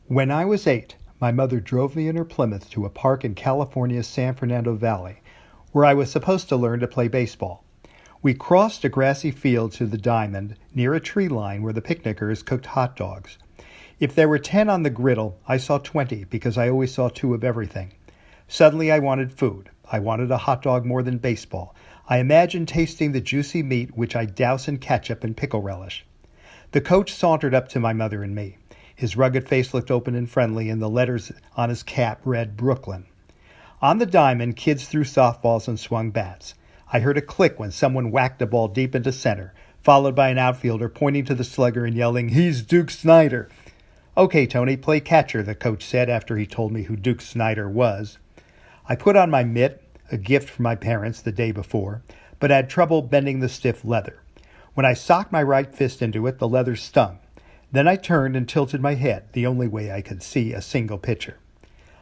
When I was 8, my mother drove me in her Plymouth to a park in California's San Fernando Valley, where I was supposed to learn to play baseball. We crossed a grassy field to the diamond near a tree line where the picnickers cooked hot dogs. If there were 10 on the griddle, I saw 20 because I always saw 2 of everything. Suddenly I wanted food. I wanted a hot dog more than baseball. I imagined tasting the juicy meat which I douse in ketchup and pickle relish. The coach sauntered up to my mother and me. His rugged face looked open and friendly, and the letters on his cap read Brooklyn. On the diamond, kids threw softballs and swung bats. I heard a click when someone whacked a ball deep into center, followed by an outfielder pointing to the slugger and yelling, "He's Duke Snyder." "Okay, Tony, play catcher," the coach said after he told me who Duke Snyder was. I put on my mitt, a gift from my parents the day before, but had trouble bending the stiff leather. When I socked my right fist into it, the leather stung. Then I turned and tilted my head, the only way I could see a single pitcher.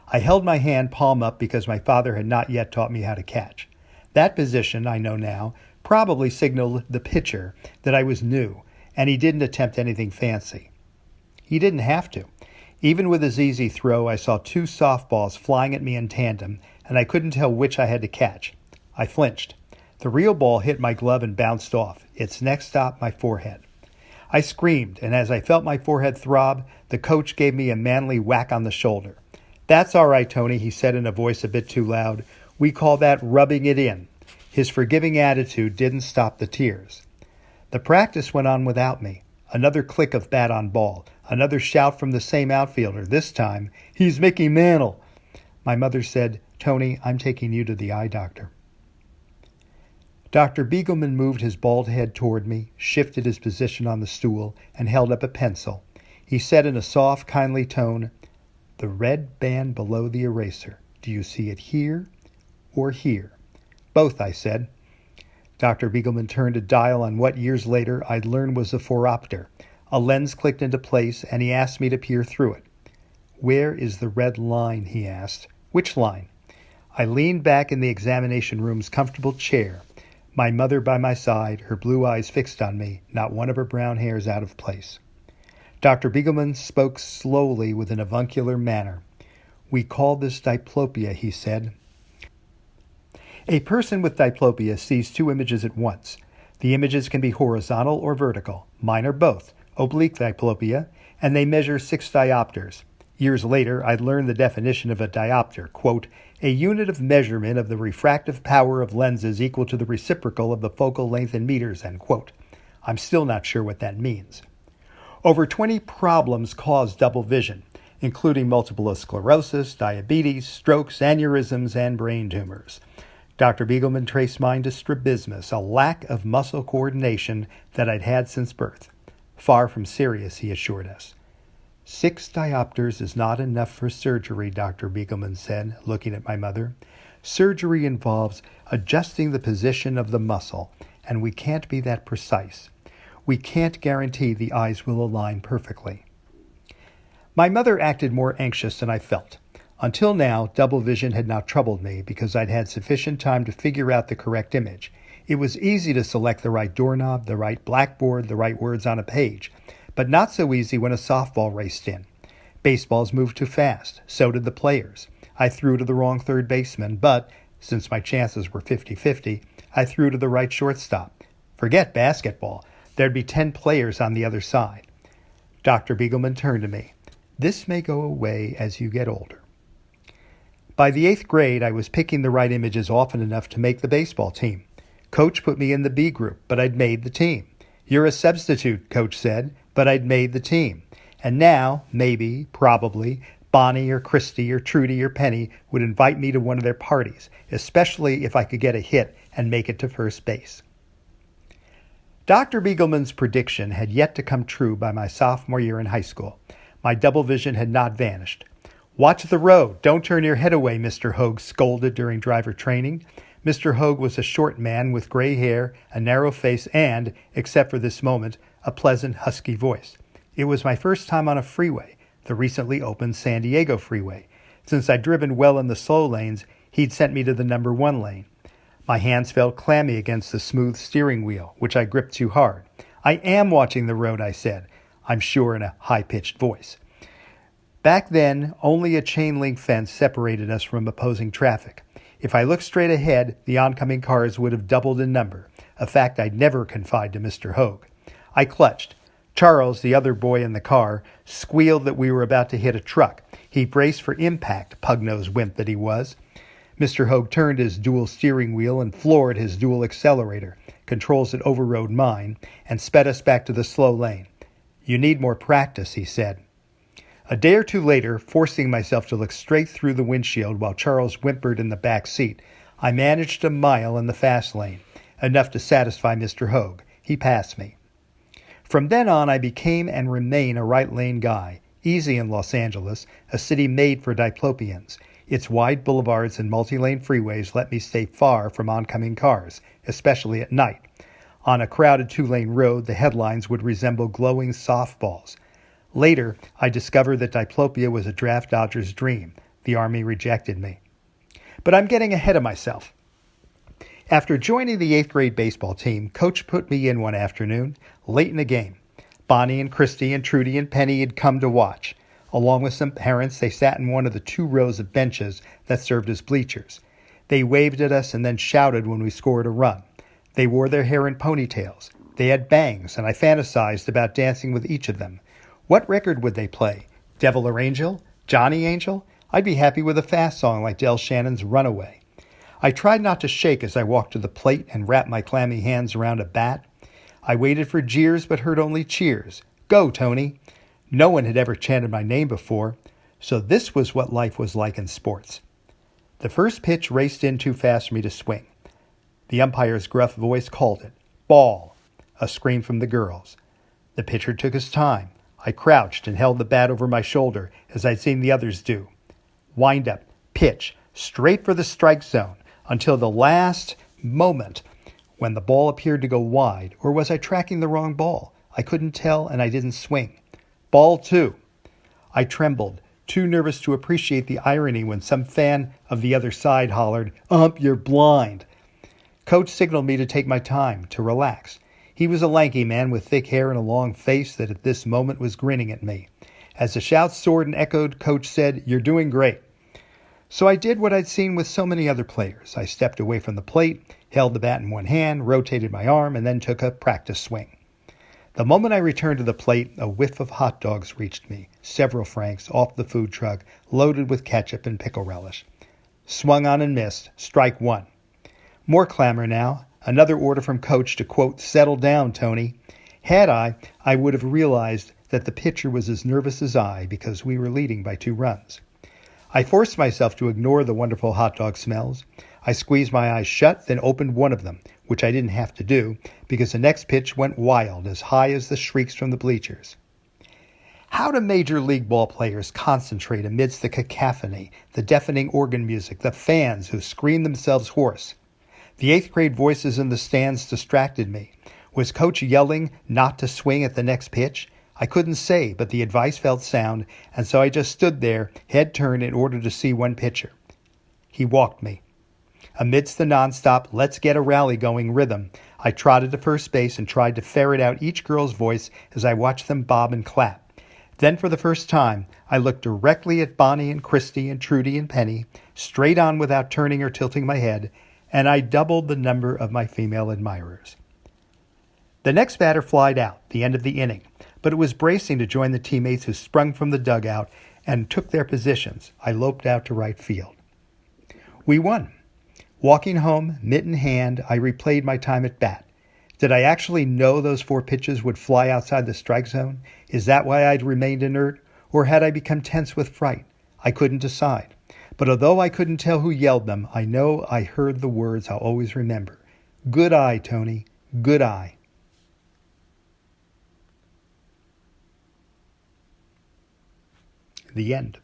I held my hand palm up because my father had not yet taught me how to catch. That position, I know now, probably signaled the pitcher that I was new, and he didn't attempt anything fancy. He didn't have to. Even with his easy throw, I saw 2 softballs flying at me in tandem, and I couldn't tell which I had to catch. I flinched. The real ball hit my glove and bounced off, its next stop my forehead. I screamed, and as I felt my forehead throb, the coach gave me a manly whack on the shoulder. "That's all right, Tony," he said in a voice a bit too loud. "We call that rubbing it in." His forgiving attitude didn't stop the tears. The practice went on without me. Another click of bat on ball, another shout from the same outfielder, this time, "He's Mickey Mantle." My mother said, "Tony, I'm taking you to the eye doctor." Dr. Beagleman moved his bald head toward me, shifted his position on the stool, and held up a pencil. He said in a soft, kindly tone, "The red band below the eraser. Do you see it here or here?" "Both," I said. Dr. Beagleman turned a dial on what years later I'd learned was a phoropter. A lens clicked into place, and he asked me to peer through it. "Where is the red line?" he asked. "Which line?" I leaned back in the examination room's comfortable chair, my mother by my side, her blue eyes fixed on me, not one of her brown hairs out of place. Dr. Beagleman spoke slowly with an avuncular manner. "We call this diplopia," he said. A person with diplopia sees 2 images at once. The images can be horizontal or vertical. Mine are both, oblique diplopia, and they measure 6 diopters. Years later, I learned the definition of a diopter, quote, "a unit of measurement of the refractive power of lenses equal to the reciprocal of the focal length in meters," end quote. I'm still not sure what that means. Over 20 problems cause double vision, including multiple sclerosis, diabetes, strokes, aneurysms, and brain tumors. Dr. Beagleman traced mine to strabismus, a lack of muscle coordination that I'd had since birth. Far from serious, he assured us. 6 diopters is not enough for surgery, Dr. Beagleman said, looking at my mother. Surgery involves adjusting the position of the muscle, and we can't be that precise. We can't guarantee the eyes will align perfectly. My mother acted more anxious than I felt. Until now, double vision had not troubled me because I'd had sufficient time to figure out the correct image. It was easy to select the right doorknob, the right blackboard, the right words on a page, but not so easy when a softball raced in. Baseballs moved too fast. So did the players. I threw to the wrong third baseman, but, since my chances were 50-50, I threw to the right shortstop. Forget basketball. There'd be 10 players on the other side. Dr. Beagleman turned to me. "This may go away as you get older." By the 8th grade, I was picking the right images often enough to make the baseball team. Coach put me in the B group, but I'd made the team. "You're a substitute," Coach said, but I'd made the team. And now, maybe, probably, Bonnie or Christy or Trudy or Penny would invite me to one of their parties, especially if I could get a hit and make it to first base. Dr. Beagleman's prediction had yet to come true by my sophomore year in high school. My double vision had not vanished. "Watch the road. Don't turn your head away," Mr. Hogue scolded during driver training. Mr. Hogue was a short man with gray hair, a narrow face, and, except for this moment, a pleasant, husky voice. It was my first time on a freeway, the recently opened San Diego freeway. Since I'd driven well in the slow lanes, he'd sent me to the number 1 lane. My hands felt clammy against the smooth steering wheel, which I gripped too hard. "I am watching the road," I said, I'm sure in a high-pitched voice. Back then, only a chain-link fence separated us from opposing traffic. If I looked straight ahead, the oncoming cars would have doubled in number, a fact I'd never confide to Mr. Hogue. I clutched. Charles, the other boy in the car, squealed that we were about to hit a truck. He braced for impact, pug-nosed wimp that he was. Mr. Hogue turned his dual steering wheel and floored his dual accelerator, controls that overrode mine, and sped us back to the slow lane. "You need more practice," he said. A day or two later, forcing myself to look straight through the windshield while Charles whimpered in the back seat, I managed a mile in the fast lane, enough to satisfy Mr. Hogue. He passed me. From then on, I became and remain a right-lane guy, easy in Los Angeles, a city made for diplopians. Its wide boulevards and multi-lane freeways let me stay far from oncoming cars, especially at night. On a crowded two-lane road, the headlines would resemble glowing softballs. Later, I discovered that diplopia was a draft dodger's dream. The Army rejected me. But I'm getting ahead of myself. After joining the 8th grade baseball team, Coach put me in one afternoon, late in the game. Bonnie and Christy and Trudy and Penny had come to watch. Along with some parents, they sat in one of the 2 rows of benches that served as bleachers. They waved at us and then shouted when we scored a run. They wore their hair in ponytails. They had bangs, and I fantasized about dancing with each of them. What record would they play? Devil or Angel? Johnny Angel? I'd be happy with a fast song like Del Shannon's Runaway. I tried not to shake as I walked to the plate and wrapped my clammy hands around a bat. I waited for jeers but heard only cheers. "Go, Tony!" No one had ever chanted my name before, so this was what life was like in sports. The first pitch raced in too fast for me to swing. The umpire's gruff voice called it. Ball! A scream from the girls. The pitcher took his time. I crouched and held the bat over my shoulder as I'd seen the others do. Wind up, pitch, straight for the strike zone, until the last moment when the ball appeared to go wide, or was I tracking the wrong ball? I couldn't tell, and I didn't swing. Ball 2. I trembled, too nervous to appreciate the irony when some fan of the other side hollered, you're blind." Coach signaled me to take my time, to relax. He was a lanky man with thick hair and a long face that at this moment was grinning at me. As the shouts soared and echoed, Coach said, "You're doing great." So I did what I'd seen with so many other players. I stepped away from the plate, held the bat in one hand, rotated my arm, and then took a practice swing. The moment I returned to the plate, a whiff of hot dogs reached me, several francs, off the food truck, loaded with ketchup and pickle relish. Swung on and missed, strike 1. More clamor now, another order from Coach to, quote, "Settle down, Tony." Had I would have realized that the pitcher was as nervous as I because we were leading by 2 runs. I forced myself to ignore the wonderful hot dog smells. I squeezed my eyes shut, then opened one of them, which I didn't have to do, because the next pitch went wild, as high as the shrieks from the bleachers. How do Major League ball players concentrate amidst the cacophony, the deafening organ music, the fans who scream themselves hoarse? The 8th grade voices in the stands distracted me. Was Coach yelling not to swing at the next pitch? I couldn't say, but the advice felt sound, and so I just stood there, head turned, in order to see one pitcher. He walked me. Amidst the nonstop "let's get a rally going" rhythm, I trotted to first base and tried to ferret out each girl's voice as I watched them bob and clap. Then for the first time, I looked directly at Bonnie and Christy and Trudy and Penny, straight on without turning or tilting my head, and I doubled the number of my female admirers. The next batter flied out, the end of the inning, but it was bracing to join the teammates who sprung from the dugout and took their positions. I loped out to right field. We won. Walking home, mitt in hand, I replayed my time at bat. Did I actually know those 4 pitches would fly outside the strike zone? Is that why I'd remained inert? Or had I become tense with fright? I couldn't decide. But although I couldn't tell who yelled them, I know I heard the words I'll always remember. "Good eye, Tony. Good eye." The end.